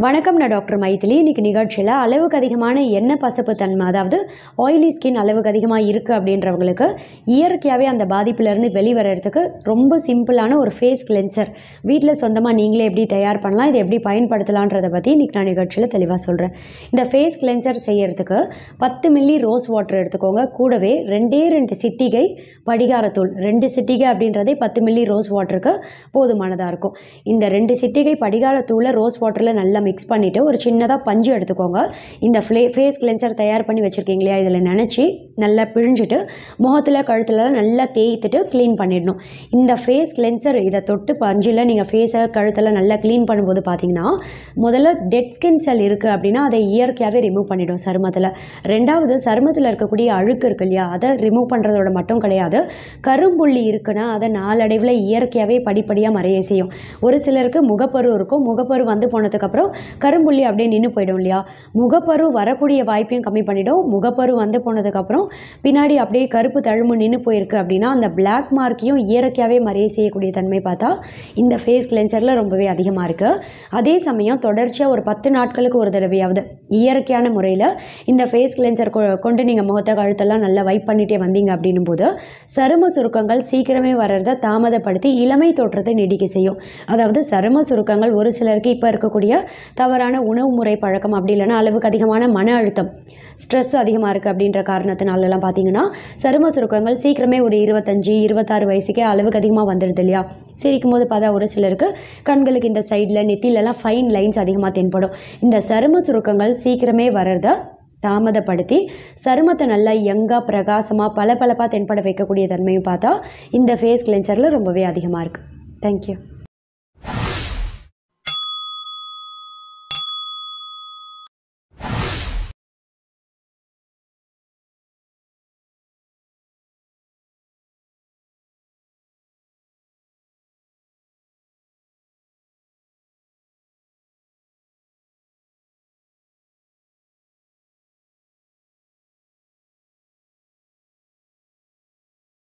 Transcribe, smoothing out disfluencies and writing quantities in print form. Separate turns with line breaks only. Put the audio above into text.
வணக்கம், நான் டாக்டர் மைதிலி. இன்றைக்கி நிகழ்ச்சியில் அளவுக்கு அதிகமான எண்ணெய் பசப்பு தன்மை, அதாவது ஆயிலி ஸ்கின் அளவுக்கு அதிகமாக இருக்குது அப்படின்றவங்களுக்கு இயற்கையாகவே அந்த பாதிப்புலேருந்து வெளிவரத்துக்கு ரொம்ப சிம்பிளான ஒரு ஃபேஸ் கிளென்சர் வீட்டில் சொந்தமாக நீங்களே எப்படி தயார் பண்ணலாம், இதை எப்படி பயன்படுத்தலான்றதை பற்றி இன்றைக்கி நான் நிகழ்ச்சியில் தெளிவாக சொல்கிறேன். இந்த ஃபேஸ் கிளென்சர் செய்யறதுக்கு 10 மில்லி ரோஸ் வாட்டர் எடுத்துக்கோங்க. கூடவே 2 சிட்டிகை படிகாரத்தூள், 2 சிட்டிகை அப்படின்றதே 10 மில்லி ரோஸ் வாட்டருக்கு போதுமானதாக இருக்கும். இந்த 2 சிட்டிகை படிகாரத்தூளை ரோஸ் வாட்டரில் நல்லா மிக்ஸ் பண்ணிவிட்டு ஒரு சின்னதாக பஞ்சு எடுத்துக்கோங்க. இந்த ஃபேஸ் கிளென்சர் தயார் பண்ணி வச்சுருக்கீங்க இல்லையா, இதில் நினச்சி நல்லா பிழிஞ்சிட்டு முகத்தில் கழுத்தில் நல்லா தேய்த்துட்டு க்ளீன் பண்ணிடணும். இந்த ஃபேஸ் கிளென்சர் இதை தொட்டு பஞ்சில் நீங்கள் ஃபேஸை கழுத்தில் நல்லா க்ளீன் பண்ணும்போது பார்த்தீங்கன்னா, முதல்ல டெட் ஸ்கின் செல் இருக்குது அப்படின்னா அதை இயற்கையாகவே ரிமூவ் பண்ணிவிடும் சருமத்தில். ரெண்டாவது, சருமத்தில் இருக்கக்கூடிய அழுக்கு இருக்கு இல்லையா, அதை ரிமூவ் பண்ணுறதோட மட்டும் கிடையாது, கரும்புள்ளி இருக்குன்னா அதை நாளடைவில் இயற்கையாகவே படிப்படியாக மறைய செய்யும். ஒரு சிலருக்கு முகப்பரு இருக்கும், முகப்பரு வந்து போனதுக்கப்புறம் கரும்புள்ளி அப்படியே நின்று போயிடும் இல்லையா, முகப்பரு வரக்கூடிய வாய்ப்பையும் கம்மி பண்ணிடும். முகப்பரு வந்து போனதுக்கப்புறம் பின்னாடி அப்படியே கருப்பு தழும்பு நின்று போயிருக்கு அப்படின்னா அந்த பிளாக் மார்க்கையும் இயற்கையாகவே மறைய செய்யக்கூடிய தன்மை பார்த்தா இந்த ஃபேஸ் கிளென்சரில் ரொம்பவே அதிகமாக இருக்குது. அதே சமயம் தொடர்ச்சியாக ஒரு 10 நாட்களுக்கு ஒரு தடவையாவது இயற்கையான முறையில் இந்த ஃபேஸ் கிளென்சர் கொண்டு நீங்கள் முகத்தை கழுத்தெல்லாம் நல்லா வைப் பண்ணிகிட்டே வந்தீங்க அப்படின்னும் போது சரும சுருக்கங்கள் சீக்கிரமே வர்றதை தாமதப்படுத்தி இளமை தோற்றத்தை நீடிக்க செய்யும். அதாவது சரும சுருக்கங்கள் ஒரு சிலருக்கு இப்போ இருக்கக்கூடிய தவறான உணவு முறை பழக்கம், அப்படி இல்லைன்னா அளவுக்கு அதிகமான மன அழுத்தம், ஸ்ட்ரெஸ் அதிகமாக இருக்குது அப்படின்ற காரணத்தினாலலாம் பார்த்தீங்கன்னா சரும சுருக்கங்கள் சீக்கிரமே ஒரு 25-26 வயசுக்கே அளவுக்கு அதிகமாக வந்துடுது இல்லையா. சிரிக்கும் போது பார்த்தா ஒரு சிலருக்கு கண்களுக்கு இந்த சைடில் நெத்திலெல்லாம் ஃபைன் லைன்ஸ் அதிகமாக தென்படும். இந்த சரும சுருக்கங்கள் சீக்கிரமே வர்றதை தாமதப்படுத்தி சருமத்தை நல்லா யங்காக பிரகாசமாக பளபளப்பாக தென்பட வைக்கக்கூடிய தன்மையும் பார்த்தா இந்த ஃபேஸ் கிளென்சரில் ரொம்பவே அதிகமாக இருக்குது. தேங்க்யூ.